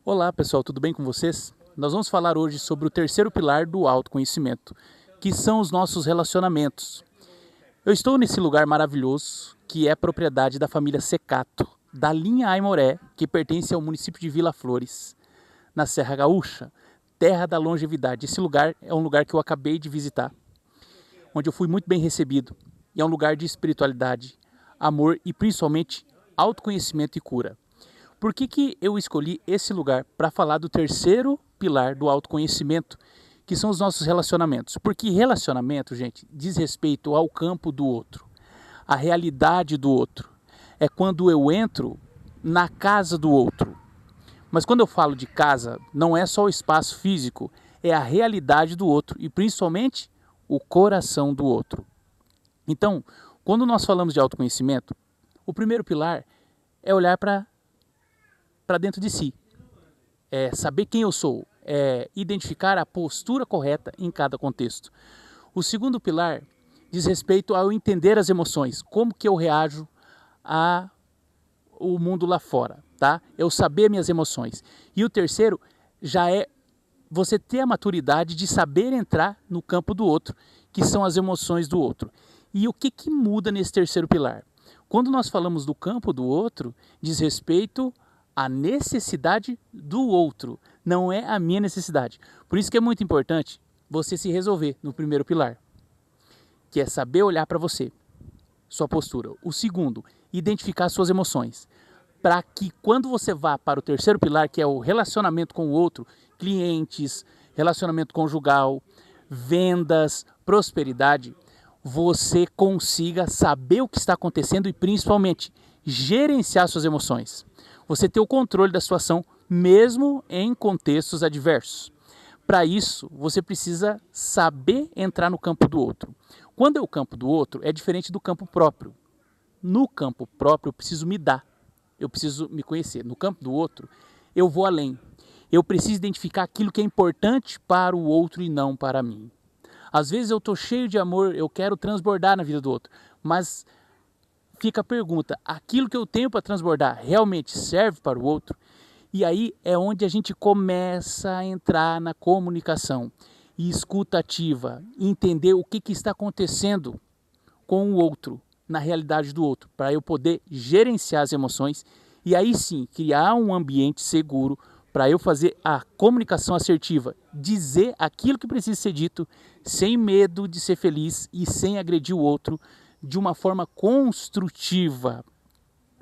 Olá pessoal, tudo bem com vocês? Nós vamos falar hoje sobre o terceiro pilar do autoconhecimento, que são os nossos relacionamentos. Eu estou nesse lugar maravilhoso, que é propriedade da família Secato, da linha Aimoré, que pertence ao município de Vila Flores, na Serra Gaúcha, terra da longevidade. Esse lugar é um lugar que eu acabei de visitar, onde eu fui muito bem recebido, e é um lugar de espiritualidade, amor e principalmente autoconhecimento e cura. Por que eu escolhi esse lugar para falar do terceiro pilar do autoconhecimento, que são os nossos relacionamentos? Porque relacionamento, gente, diz respeito ao campo do outro, à realidade do outro. É quando eu entro na casa do outro. Mas quando eu falo de casa, não é só o espaço físico, é a realidade do outro e principalmente o coração do outro. Então, quando nós falamos de autoconhecimento, o primeiro pilar é olhar para dentro de si, é saber quem eu sou, é identificar a postura correta em cada contexto. O segundo pilar diz respeito ao entender as emoções, como que eu reajo ao mundo lá fora, tá? Eu saber minhas emoções. E o terceiro já é você ter a maturidade de saber entrar no campo do outro, que são as emoções do outro. E o que muda nesse terceiro pilar? Quando nós falamos do campo do outro, diz respeito à necessidade do outro, não é a minha necessidade. Por isso que é muito importante você se resolver no primeiro pilar, que é saber olhar para você, sua postura. O segundo, identificar suas emoções, para que quando você vá para o terceiro pilar, que é o relacionamento com o outro, clientes, relacionamento conjugal, vendas, prosperidade, você consiga saber o que está acontecendo e principalmente gerenciar suas emoções. Você ter o controle da situação mesmo em contextos adversos. Para isso, você precisa saber entrar no campo do outro. Quando é o campo do outro, é diferente do campo próprio. No campo próprio, eu preciso me dar. Eu preciso me conhecer. No campo do outro, eu vou além. Eu preciso identificar aquilo que é importante para o outro e não para mim. Às vezes eu estou cheio de amor, eu quero transbordar na vida do outro, mas fica a pergunta, aquilo que eu tenho para transbordar realmente serve para o outro? E aí é onde a gente começa a entrar na comunicação e escuta ativa, entender o que está acontecendo com o outro, na realidade do outro, para eu poder gerenciar as emoções e aí sim criar um ambiente seguro para eu fazer a comunicação assertiva, dizer aquilo que precisa ser dito sem medo de ser feliz e sem agredir o outro de uma forma construtiva.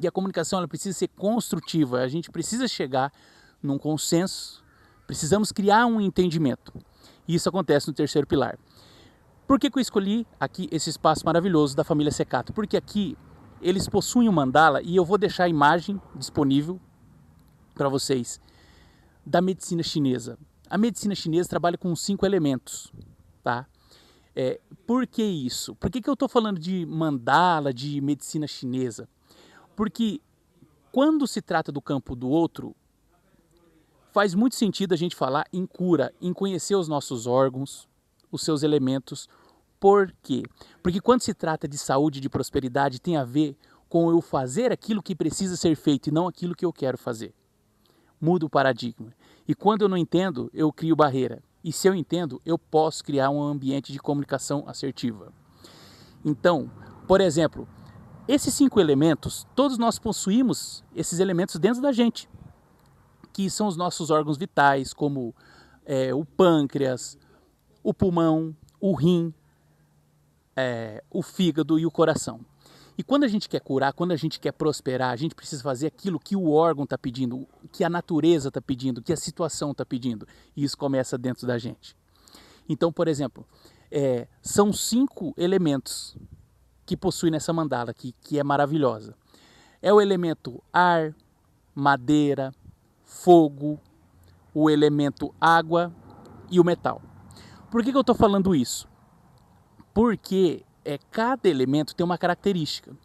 E a comunicação ela precisa ser construtiva, a gente precisa chegar num consenso, precisamos criar um entendimento. E isso acontece no terceiro pilar. Por que eu escolhi aqui esse espaço maravilhoso da família Secato? Porque aqui eles possuem um mandala e eu vou deixar a imagem disponível para vocês da medicina chinesa. A medicina chinesa trabalha com 5 elementos, tá? Por que isso? Por que eu estou falando de mandala, de medicina chinesa? Porque quando se trata do campo do outro, faz muito sentido a gente falar em cura, em conhecer os nossos órgãos, os seus elementos. Por quê? Porque quando se trata de saúde e de prosperidade, tem a ver com eu fazer aquilo que precisa ser feito e não aquilo que eu quero fazer. Muda o paradigma. E quando eu não entendo, eu crio barreira. E se eu entendo, eu posso criar um ambiente de comunicação assertiva. Então, por exemplo, esses 5 elementos, todos nós possuímos esses elementos dentro da gente, que são os nossos órgãos vitais, como o pâncreas, o pulmão, o rim, o fígado e o coração. E quando a gente quer curar, quando a gente quer prosperar, a gente precisa fazer aquilo que o órgão está pedindo, que a natureza está pedindo, que a situação está pedindo. E isso começa dentro da gente. Então, por exemplo, são 5 elementos que possui nessa mandala, que é maravilhosa. É o elemento ar, madeira, fogo, o elemento água e o metal. Por que eu estou falando isso? Porque cada elemento tem uma característica.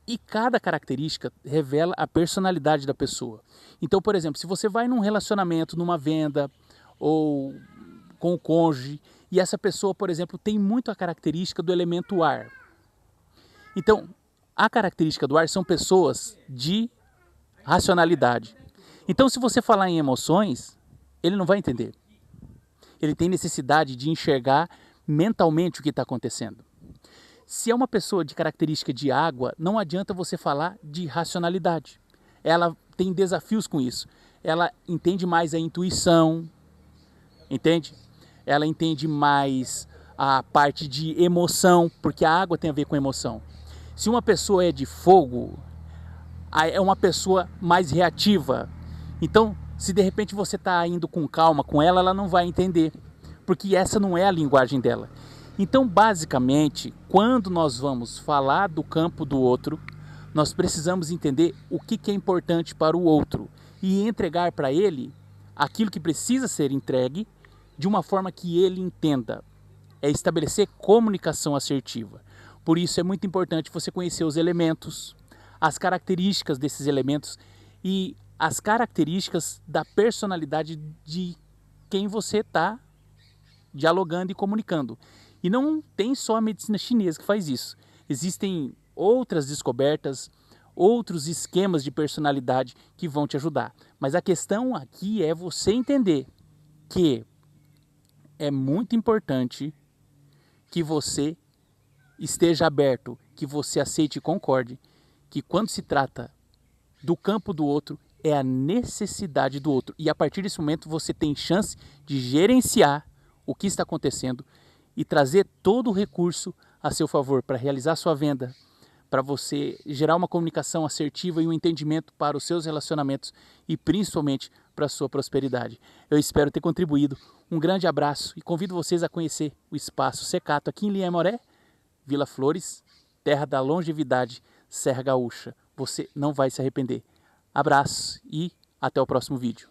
E cada característica revela a personalidade da pessoa. Então, por exemplo, se você vai num relacionamento, numa venda, ou com o cônjuge, e essa pessoa, por exemplo, tem muito a característica do elemento ar. Então, a característica do ar são pessoas de racionalidade. Então, se você falar em emoções, ele não vai entender. Ele tem necessidade de enxergar mentalmente o que está acontecendo. Se é uma pessoa de característica de água, não adianta você falar de racionalidade. Ela tem desafios com isso. Ela entende mais a intuição, entende? Ela entende mais a parte de emoção, porque a água tem a ver com emoção. Se uma pessoa é de fogo, é uma pessoa mais reativa. Então, se de repente você está indo com calma com ela, ela não vai entender, porque essa não é a linguagem dela. Então, basicamente, quando nós vamos falar do campo do outro, nós precisamos entender o que é importante para o outro e entregar para ele aquilo que precisa ser entregue de uma forma que ele entenda. É estabelecer comunicação assertiva. Por isso é muito importante você conhecer os elementos, as características desses elementos e as características da personalidade de quem você está dialogando e comunicando. E não tem só a medicina chinesa que faz isso. Existem outras descobertas, outros esquemas de personalidade que vão te ajudar. Mas a questão aqui é você entender que é muito importante que você esteja aberto, que você aceite e concorde que quando se trata do campo do outro, é a necessidade do outro. E a partir desse momento você tem chance de gerenciar o que está acontecendo e trazer todo o recurso a seu favor para realizar sua venda, para você gerar uma comunicação assertiva e um entendimento para os seus relacionamentos e principalmente para a sua prosperidade. Eu espero ter contribuído. Um grande abraço e convido vocês a conhecer o Espaço Secato aqui em Liemoré, Vila Flores, terra da longevidade, Serra Gaúcha. Você não vai se arrepender. Abraço e até o próximo vídeo.